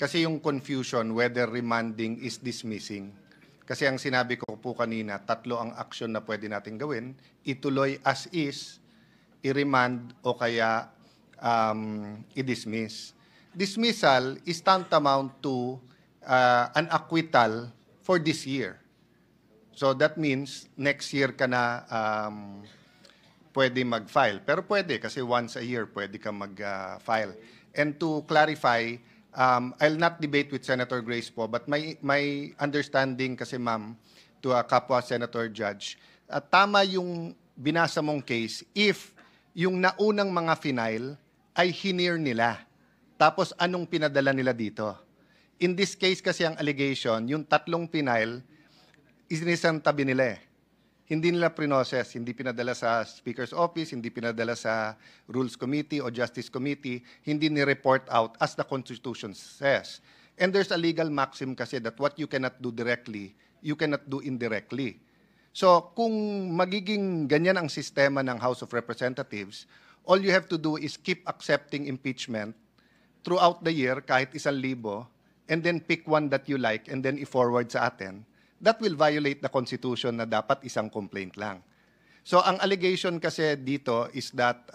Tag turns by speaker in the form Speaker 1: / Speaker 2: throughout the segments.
Speaker 1: Kasi yung confusion whether remanding is dismissing. Kasi ang sinabi ko po kanina, tatlo ang action na pwede natin gawin. Ituloy as is, i-remand o kaya i-dismiss. Dismissal is tantamount to an acquittal for this year. So that means next year ka na pwede mag-file. Pero pwede kasi once a year pwede ka mag-file. And to clarify, I'll not debate with Senator Grace po, but my understanding kasi ma'am, to a kapwa Senator Judge, tama yung binasa mong case if yung naunang mga final ay hinir nila. Tapos anong pinadala nila dito? In this case kasi ang allegation, yung tatlong final, isinisan tabi nila eh. Hindi nila pre-process, hindi pinadala sa Speaker's Office, hindi pinadala sa Rules Committee o Justice Committee, hindi ni-report out as the Constitution says. And there's a legal maxim kasi that what you cannot do directly, you cannot do indirectly. So kung magiging ganyan ang sistema ng House of Representatives, all you have to do is keep accepting impeachment throughout the year, kahit 1,000, and then pick one that you like and then i-forward sa atin. That will violate the Constitution na dapat isang complaint lang. So ang allegation kasi dito is that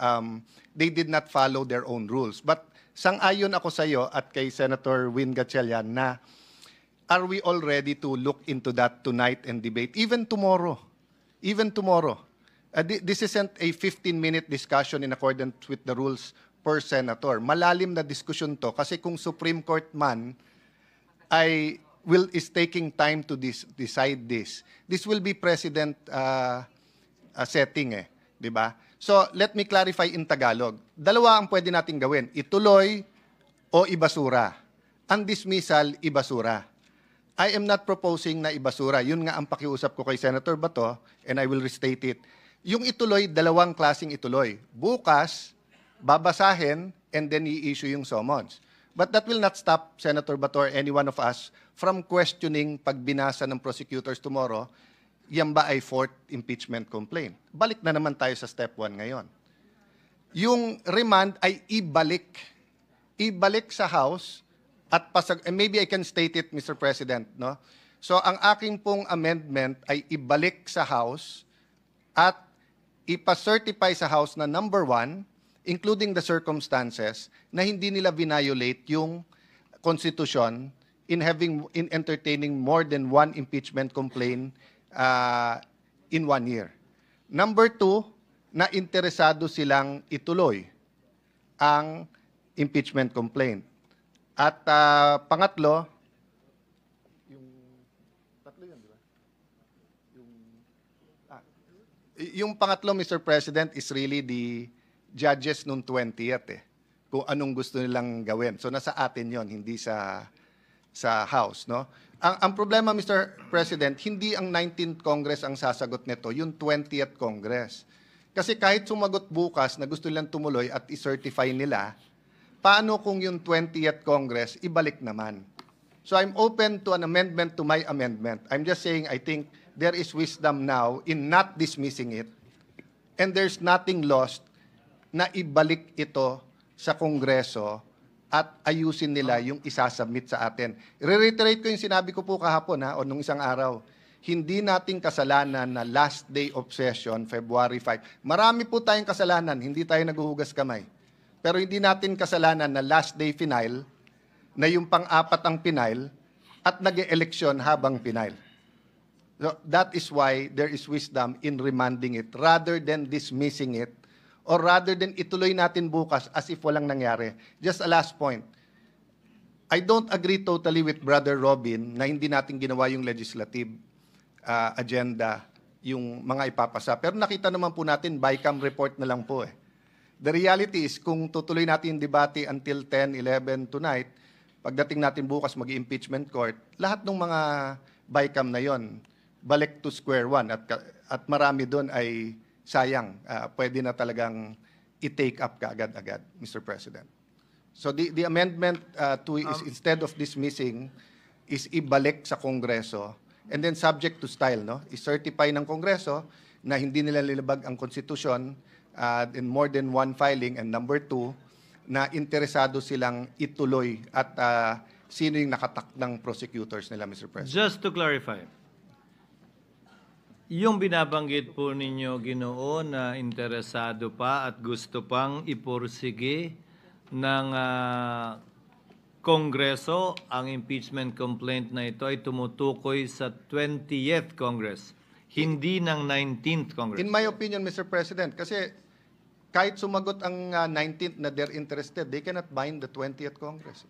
Speaker 1: they did not follow their own rules. But sang-ayon ako sa iyo at kay Senator Win Gatchalian na are we all ready to look into that tonight and debate? Even tomorrow. Even tomorrow. This isn't a 15-minute discussion in accordance with the rules per senator. Malalim na diskusyon to kasi kung Supreme Court man ay is taking time to decide this. This will be precedent setting eh, di ba? So, let me clarify in Tagalog. Dalawa ang pwede nating gawin, ituloy o ibasura. Ang dismissal, ibasura. I am not proposing na ibasura. Yun nga ang pakiusap ko kay Senator Bato, and I will restate it. Yung ituloy, dalawang klaseng ituloy. Bukas, babasahin, and then i-issue yung summons. But that will not stop Senator Bato or any one of us from questioning pag binasa ng prosecutors tomorrow, yan ba ay fourth impeachment complaint? Balik na naman tayo sa step 1 ngayon. Yung remand ay ibalik. Ibalik sa House at and maybe I can state it, Mr. President, no? So ang aking pong amendment ay ibalik sa House at ipa-certify sa House na number 1, including the circumstances, na hindi nila violate yung Constitution in entertaining more than one impeachment complaint in 1 year. Number 2, na interesado silang ituloy ang impeachment complaint. At pangatlo, yung pangatlo, Mr. President, is really the judges nung 20th eh, kung anong gusto nilang gawin. So nasa atin yon, hindi sa House, no? Ang problema, Mr. President, hindi ang 19th Congress ang sasagot nito, yung 20th Congress. Kasi kahit sumagot bukas na gusto nilang tumuloy at i-certify nila, paano kung yung 20th Congress ibalik naman? So I'm open to an amendment to my amendment. I'm just saying I think there is wisdom now in not dismissing it, and there's nothing lost na ibalik ito sa Kongreso at ayusin nila yung isasubmit sa atin. Re-reiterate ko yung sinabi ko po kahapon o nung isang araw. Hindi nating kasalanan na last day of session, February 5. Marami po tayong kasalanan, hindi tayo naguhugas kamay. Pero hindi natin kasalanan na last day final, na yung pang-apat ang final, at nag-eleksyon habang final. So that is why there is wisdom in remanding it rather than dismissing it, or rather than ituloy natin bukas as if walang nangyari. Just a last point. I don't agree totally with Brother Robin na hindi natin ginawa yung legislative agenda, yung mga ipapasa. Pero nakita naman po natin, BICAM report na lang po eh. The reality is, kung tutuloy natin yung debate until 10, 11 tonight, pagdating natin bukas mag-impeachment court, lahat ng mga BICAM na yon balik to square one. At marami doon ay sayang, pwede na talagang i-take up kaagad-agad, Mr. President. So the amendment is instead of dismissing, is ibalik sa Kongreso, and then subject to style, no? I-certify ng Kongreso na hindi nila nilabag ang Konstitusyon in more than one filing, and number 2, na interesado silang ituloy at sino yung nakatakdang prosecutors nila, Mr. President.
Speaker 2: Just to clarify, yung binabanggit po ninyo, Ginoo, na interesado pa at gusto pang ipursige ng Kongreso ang impeachment complaint na ito ay tumutukoy sa 20th Congress, hindi ng 19th Congress.
Speaker 1: In my opinion, Mr. President, kasi kahit sumagot ang 19th na they're interested, they cannot bind the 20th Congress.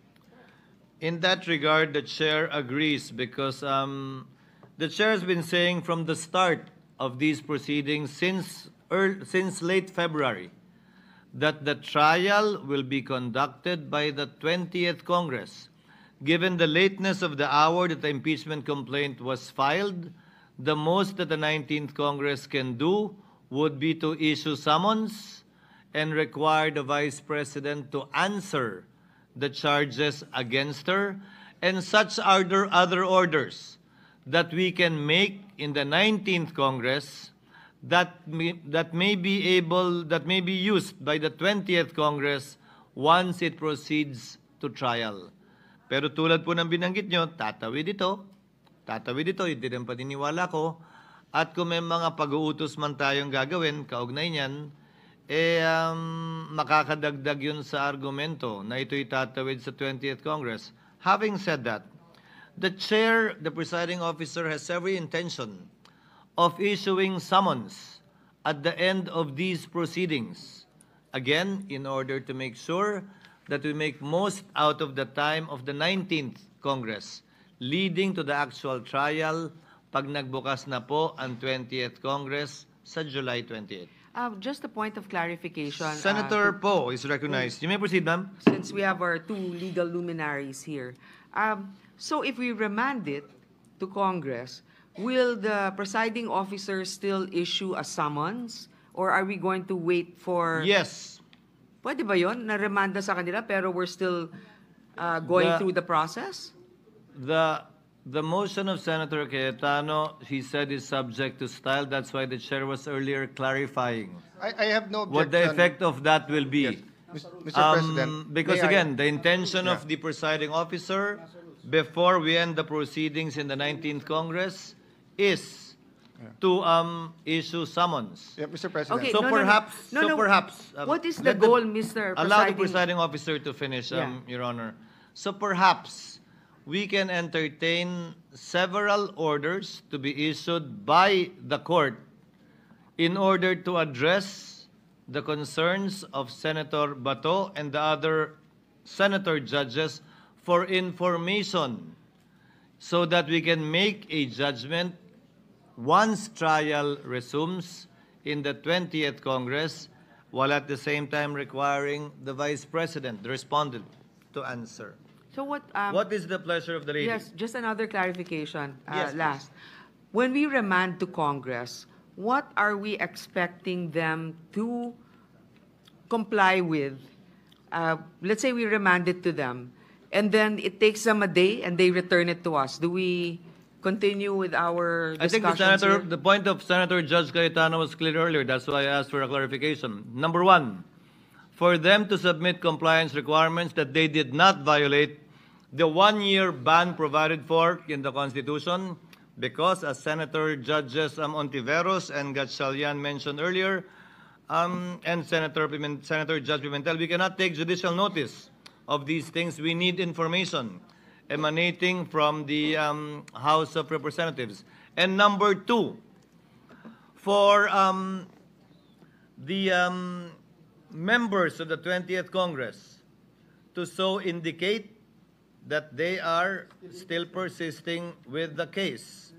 Speaker 2: In that regard, the chair agrees because the chair has been saying from the start of these proceedings since late February that the trial will be conducted by the 20th Congress. Given the lateness of the hour that the impeachment complaint was filed, the most that the 19th Congress can do would be to issue summons and require the Vice President to answer the charges against her, and such other orders that we can make in the 19th Congress that may be used by the 20th Congress once it proceeds to trial. Pero tulad po ng binanggit nyo, tatawid ito, hindi rin paniniwala ko, at kung may mga pag-uutos man tayong gagawin, kaugnay niyan, makakadagdag yun sa argumento na ito'y tatawid sa 20th Congress. Having said that, the chair, the presiding officer, has every intention of issuing summons at the end of these proceedings. Again, in order to make sure that we make most out of the time of the 19th Congress, leading to the actual trial pag nagbukas na po ang 20th Congress sa July 28.
Speaker 3: Just a point of clarification.
Speaker 2: Senator Poe is recognized. You may proceed, ma'am.
Speaker 3: Since we have our two legal luminaries here. So if we remand it to Congress, will the presiding officer still issue a summons? Or are we going to wait for...
Speaker 2: Yes.
Speaker 3: Pwede ba yun? Na-remanda sa kanila pero we're still going through the process?
Speaker 2: The motion of Senator Cayetano, he said, is subject to style. That's why the chair was earlier clarifying
Speaker 1: I have no objection.
Speaker 2: what the effect of that will be.
Speaker 1: Yes. Mr. President,
Speaker 2: Because
Speaker 1: may I-
Speaker 2: again, the intention of the presiding officer before we end the proceedings in the 19th Congress is to issue summons.
Speaker 1: Yeah, Mr. President.
Speaker 3: Okay,
Speaker 2: So perhaps,
Speaker 3: What is the
Speaker 2: let
Speaker 3: goal, Mr.
Speaker 2: Allow the
Speaker 3: Presiding-
Speaker 2: presiding officer to finish,
Speaker 3: Yeah.
Speaker 2: Your Honor. So perhaps we can entertain several orders to be issued by the court in order to address the concerns of Senator Bato and the other senator judges for information so that we can make a judgment once trial resumes in the 20th Congress, while at the same time requiring the Vice President, the respondent, to answer.
Speaker 3: So what...
Speaker 2: What is the pleasure of the lady?
Speaker 3: Yes, just another clarification.
Speaker 2: Yes, please.
Speaker 3: Last. When we remand to Congress, what are we expecting them to comply with? Let's say we remand it to them, and then it takes them a day and they return it to us. Do we continue with our
Speaker 2: I think the
Speaker 3: discussions
Speaker 2: senator,
Speaker 3: here?
Speaker 2: the point of Senator Judge Cayetano was clear earlier. That's why I asked for a clarification. Number one, for them to submit compliance requirements that they did not violate the one-year ban provided for in the Constitution, because as Senator Judges Ontiveros and Gatchalian mentioned earlier, and Senator Judge Pimentel, we cannot take judicial notice of these things. We need information emanating from the House of Representatives. And number two, for the members of the 20th Congress to so indicate that they are still persisting with the case,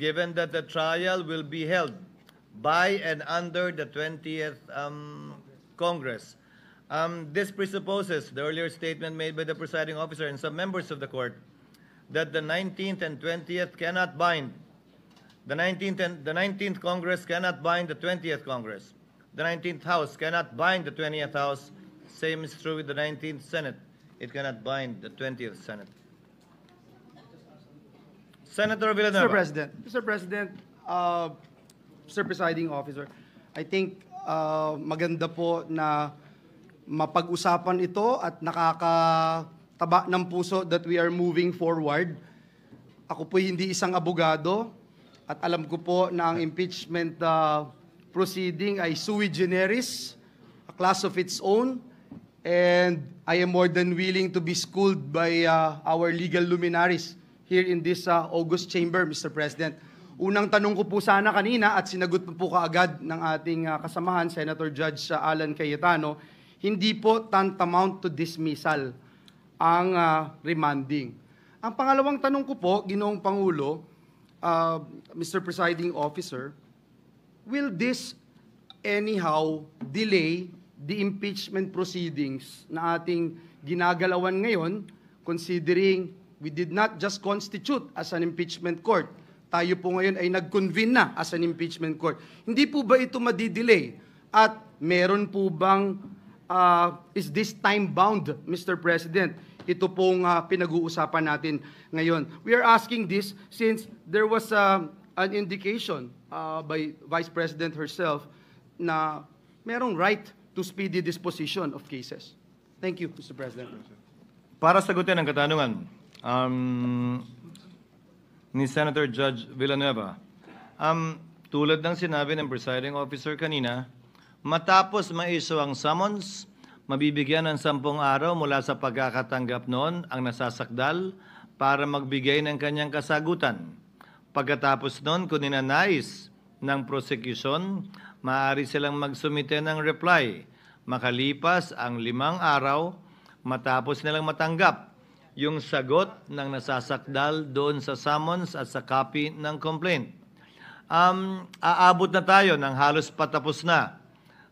Speaker 2: given that the trial will be held by and under the 20th Congress. This presupposes the earlier statement made by the presiding officer and some members of the court that the 19th and 20th cannot bind. The 19th Congress cannot bind the 20th Congress. The 19th House cannot bind the 20th House. Same is true with the 19th Senate. It cannot bind the 20th Senate. Senator Villanueva.
Speaker 4: Mr. President, Mr. Presiding Officer, I think maganda po na mapag-usapan ito at taba ng puso that we are moving forward. Ako po hindi isang abogado at alam ko po na ang impeachment proceeding ay sui generis, a class of its own, and I am more than willing to be schooled by our legal luminaries here in this August chamber, Mr. President. Unang tanong ko po sana kanina at sinagot po kaagad ng ating kasamahan, Senator Judge Alan Cayetano, hindi po tantamount to dismissal ang remanding. Ang pangalawang tanong ko po, Ginoong Pangulo, Mr. Presiding Officer, will this anyhow delay the impeachment proceedings na ating ginagalawan ngayon, considering we did not just constitute as an impeachment court, tayo po ngayon ay nag-convene na as an impeachment court. Hindi po ba ito madidelay? At meron po bang, is this time-bound, Mr. President? Ito pong pinag-uusapan natin ngayon. We are asking this since there was an indication by Vice President herself na merong right to speedy disposition of cases. Thank you, Mr. President.
Speaker 2: Para sagutin ang katanungan ni Senator Judge Villanueva, tulad ng sinabi ng presiding officer kanina, matapos ma-issue ang summons, mabibigyan ng 10 araw mula sa pagkakatanggap noon ang nasasakdal para magbigay ng kanyang kasagutan. Pagkatapos noon, kung ninanais ng prosecution, maaari silang magsumite ng reply. Makalipas ang 5 araw, matapos nilang matanggap yung sagot ng nasasakdal doon sa summons at sa copy ng complaint. Aabot na tayo ng halos patapos na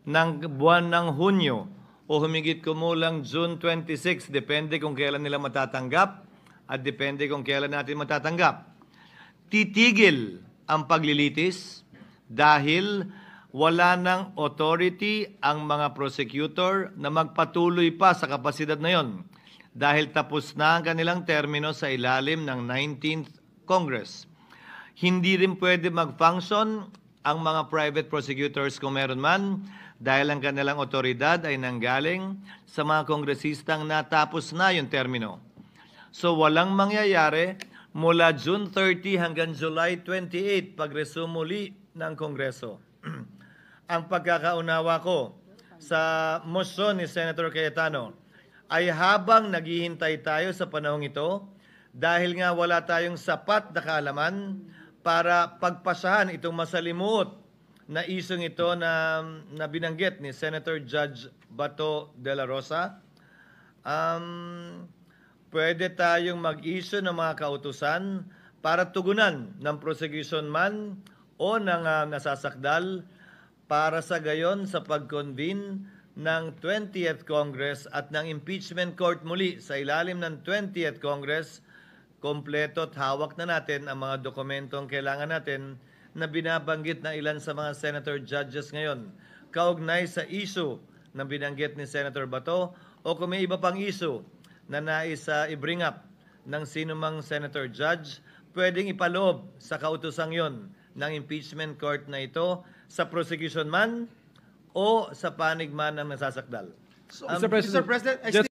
Speaker 2: ng buwan ng Hunyo o humigit kumulang June 26, depende kung kailan nila matatanggap at depende kung kailan natin matatanggap. Titigil ang paglilitis dahil wala ng authority ang mga prosecutor na magpatuloy pa sa kapasidad na yon dahil tapos na ang kanilang termino sa ilalim ng 19th Congress. Hindi rin pwede mag-function ang mga private prosecutors kung meron man dahil ang kanilang otoridad ay nanggaling sa mga kongresistang natapos na yung termino. So walang mangyayari mula June 30 hanggang July 28 pag-resume muli ng Kongreso. Ang pagkakaunawa ko sa motion ni Senator Cayetano ay habang naghihintay tayo sa panahong ito, dahil nga wala tayong sapat na kaalaman para pagpasahan itong masalimuot na isyong ito na binanggit ni Senator Judge Bato de la Rosa, pwede tayong mag-issue ng mga kautusan para tugunan ng prosecution man o ng nasasakdal para sa gayon sa pag-convene ng 20th Congress at ng impeachment court muli sa ilalim ng 20th Congress, kompleto at hawak na natin ang mga dokumentong kailangan natin na binabanggit na ilan sa mga senator judges ngayon, kaugnay sa issue na binanggit ni Senator Bato o kung may iba pang issue na nais i-bring up ng sinumang senator judge, pwedeng ipaloob sa kautusang yon ng impeachment court na ito sa prosecution man o sa panig man ng nasasakdal.
Speaker 4: So, Mr. President, I
Speaker 5: Just